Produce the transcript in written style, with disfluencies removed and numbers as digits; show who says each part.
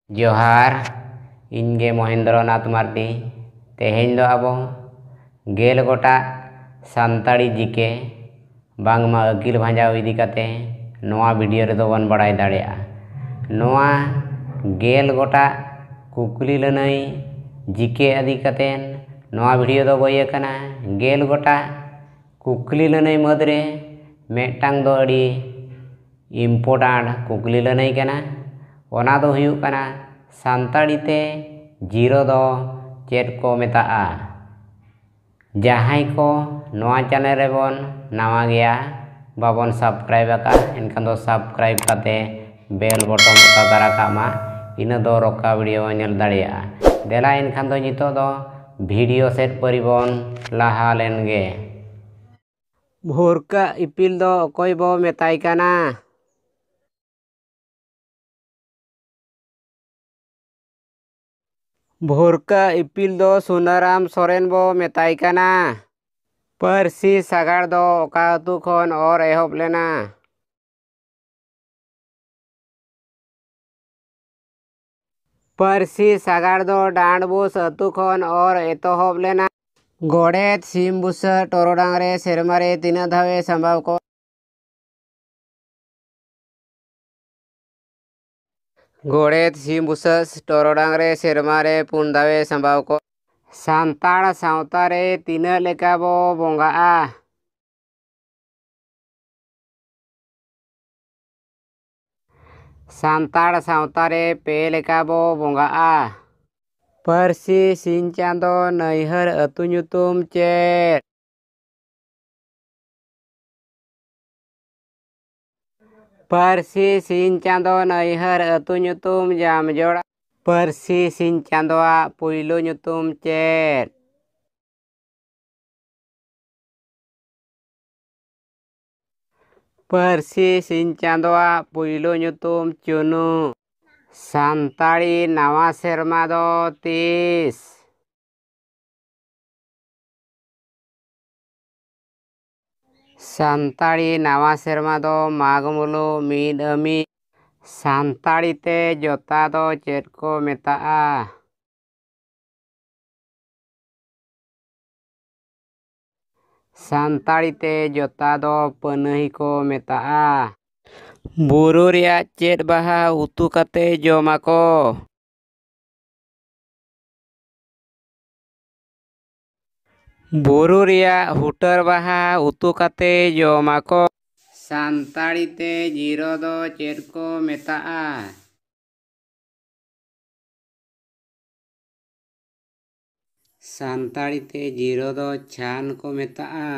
Speaker 1: जोहार इनगे महेंद्रनाथ मार्डी तेहेñ दो आबो गेल गोटा सानताड़ी जीके बांगमा अकिल भांजाव इदी काते नोआ वीडियो रे दो बन बड़ाई दाड़ेया नोआ गेल गोटा कुकली लनई जीके आदि काते नोआ वीडियो दो बये कना गेल गोटा कुकली लनई मदरे मेटांग दो अड़ी इम्पोर्टेंट कुकली लनई कना ओना दो हुयुग कना सानताड़ी ते जीरो दो चेद को मेताआ जहां को नोआ चैनल रे बोन नवा गया बाबन सब्सक्राइब का इनखान दो सब्सक्राइब काते बेल बटन दरा कामा इन दो रोका वीडियो नेल दाड़िया देला इनखान दो नितो दो वीडियो सेट परिबन लाहा लेनगे भोरका इपिल दो अकोय बो मेताई काना भोरका इपिल दो सुनाराम सोरेन बो मेताई काना पारसी सागाड़ दो ओका अतु खन और एहब लेना पारसी सागाड़ दो डांडबुस अतु खन और एतोहब लेना गोड़ेत सिम बुसा टोरोडांगरे सेरमारे तीन धावे संभव को गोड़ेत सिम बुसस टोरोडांगरे सेरमारे पुन धावे संभव को सानताड़ सावतारे तीन लेका बो बोंगाआ सानताड़ सावतारे पे लेका बो बोंगाआ पारसी सिन चांदो नैहर अतु ᱧᱩᱛᱩᱢ चेद पारसी सिन चांदो नैहर अतु ᱧᱩᱛᱩᱢ जामजोड़ा पारसी सिन चांदोआ पुइलो ᱧᱩᱛᱩᱢ चेद पारसी सिन चांदोआ पुइलो ᱧᱩᱛᱩᱢ चुनु सानताड़ी नवा सेरमा दो 30 सानताड़ी नवा सेरमा दो मागमुलु मीद अमी सानताड़ी ते जोता दो चेद को मेताआ सानताड़ी ते जोता दो पनही को मेताआ बुरु रिया चेद बाहा उतु काते जोमाको बुरु रिया हुटर बाहा उतु काते जोमाको सानताड़ी ते जीरो दो चेद को मेताआ सानताड़ी ते जीरो दो छान को मेताआ।